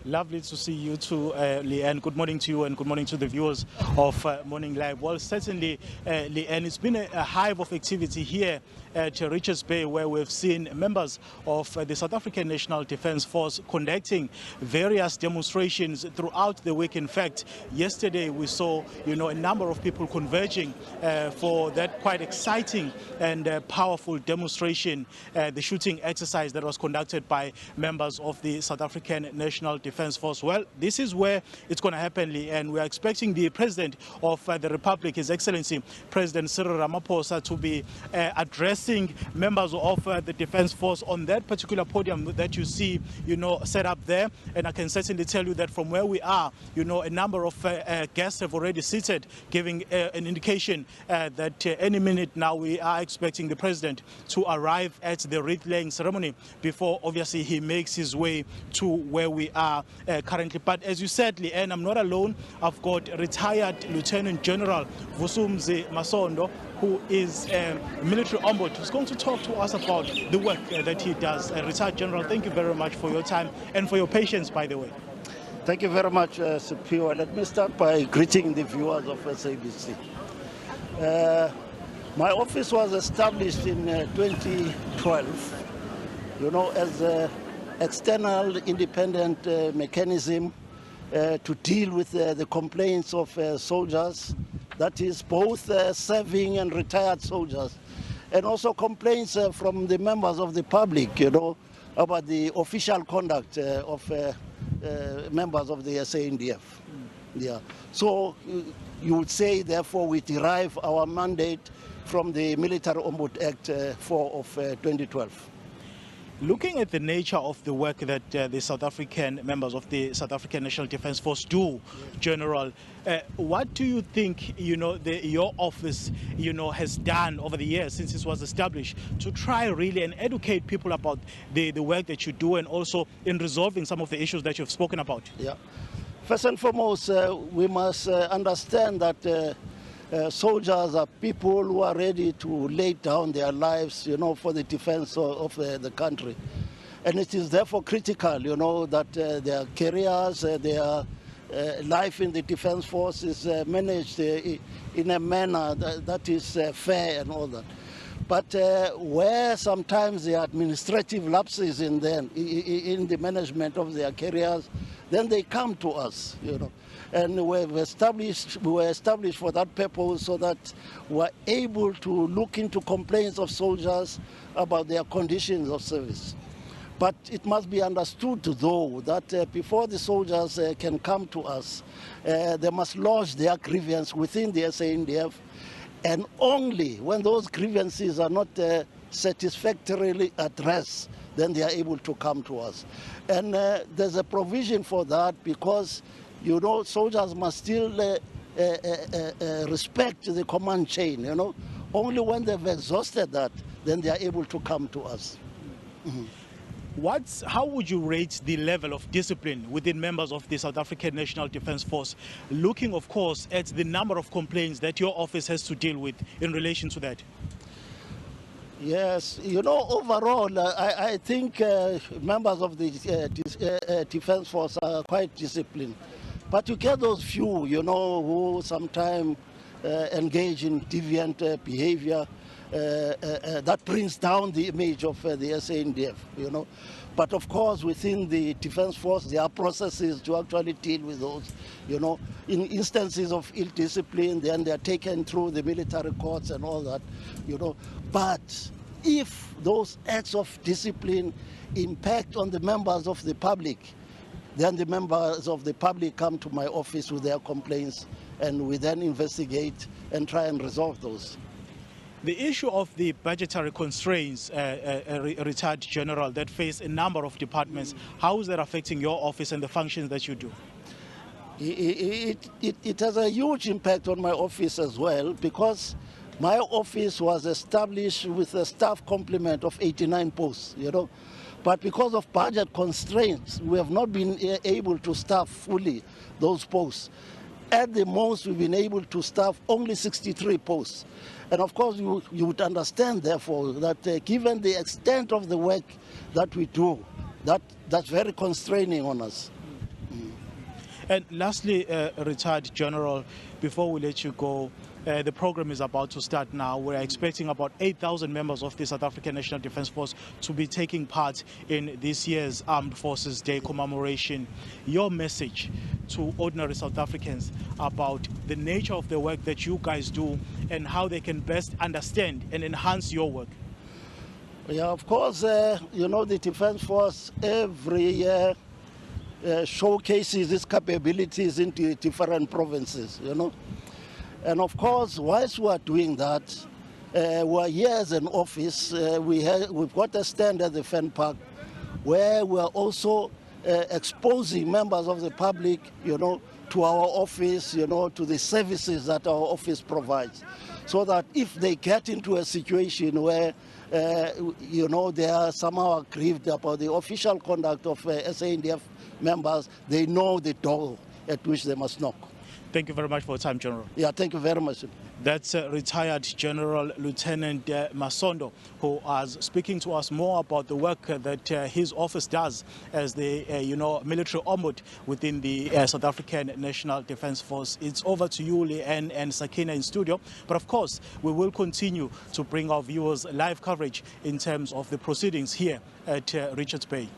Lovely to see you too, Leanne. Good morning to you and good morning to the viewers of Morning Live. Well, certainly, Leanne, it's been a hive of activity here at Richards Bay, where we've seen members of the South African National Defence Force conducting various demonstrations throughout the week. In fact, yesterday we saw, a number of people converging for that quite exciting and powerful demonstration, the shooting exercise that was conducted by members of the South African National Defence Force. Well, this is where it's going to happen, and we are expecting the President of the Republic, His Excellency President Cyril Ramaphosa, to be addressing members of the Defence Force on that particular podium that you see, set up there. And I can certainly tell you that from where we are, a number of guests have already seated, giving an indication that any minute now we are expecting the President to arrive at the wreath-laying ceremony before, obviously, he makes his way to where we are currently. But as you said, Leanne, I'm not alone. I've got retired Lieutenant General Vusumzi Masondo, who is a military ombud, who's going to talk to us about the work that he does. Retired General, thank you very much for your time and for your patience, by the way. Thank you very much, Superior. Let me start by greeting the viewers of SABC. My office was established in 2012, as an external independent mechanism to deal with the complaints of soldiers, that is both serving and retired soldiers, and also complaints from the members of the public, about the official conduct of members of the SANDF. Yeah. So you would say, therefore, we derive our mandate from the Military Ombud Act 4 of 2012. Looking at the nature of the work that the South African members of the South African National Defence Force do, General, what do you think, your office, has done over the years since it was established to try really and educate people about the work that you do and also in resolving some of the issues that you've spoken about? Yeah. First and foremost, we must understand that soldiers are people who are ready to lay down their lives, for the defense of the country. And it is therefore critical, that their careers, their life in the defense force is managed in a manner that is fair and all that. But where sometimes there are administrative lapses in the management of their careers, then they come to us, And we were established for that purpose, so that we're able to look into complaints of soldiers about their conditions of service. But it must be understood, though, that before the soldiers can come to us, they must lodge their grievance within the SANDF, and only when those grievances are not satisfactorily addressed, then they are able to come to us. And there's a provision for that, because soldiers must still respect the command chain, Only when they've exhausted that, then they are able to come to us. Mm-hmm. How would you rate the level of discipline within members of the South African National Defence Force, looking, of course, at the number of complaints that your office has to deal with in relation to that? Yes, overall, I think members of the Defence Force are quite disciplined. But you get those few, who sometimes engage in deviant behavior that brings down the image of the SANDF, But of course, within the Defence Force, there are processes to actually deal with those, In instances of ill discipline, then they are taken through the military courts and all that, But if those acts of discipline impact on the members of the public, then the members of the public come to my office with their complaints, and we then investigate and try and resolve those. The issue of the budgetary constraints, retired General, that face a number of departments, how is that affecting your office and the functions that you do? It has a huge impact on my office as well, because my office was established with a staff complement of 89 posts, But because of budget constraints, we have not been able to staff fully those posts. At the most, we've been able to staff only 63 posts. And of course, you would understand, therefore, that given the extent of the work that we do, that's very constraining on us. And lastly, retired General, before we let you go, the program is about to start now. We're expecting about 8,000 members of the South African National Defence Force to be taking part in this year's Armed Forces Day commemoration. Your message to ordinary South Africans about the nature of the work that you guys do and how they can best understand and enhance your work. Yeah, of course, you know, the Defence Force every year showcases its capabilities into different provinces, you know. And of course, whilst we are doing that, we are here as an office. We've got a stand at the Fen Park where we are also exposing members of the public, you know, to our office, you know, to the services that our office provides. So that if they get into a situation where, you know, they are somehow aggrieved about the official conduct of SANDF members, they know the door at which they must knock. Thank you very much for your time, General. Yeah, thank you very much. That's retired General Lieutenant Masondo, who was speaking to us more about the work that his office does as the military ombud within the South African National Defence Force. It's over to you, Leanne and Sakina in studio. But of course, we will continue to bring our viewers live coverage in terms of the proceedings here at Richards Bay.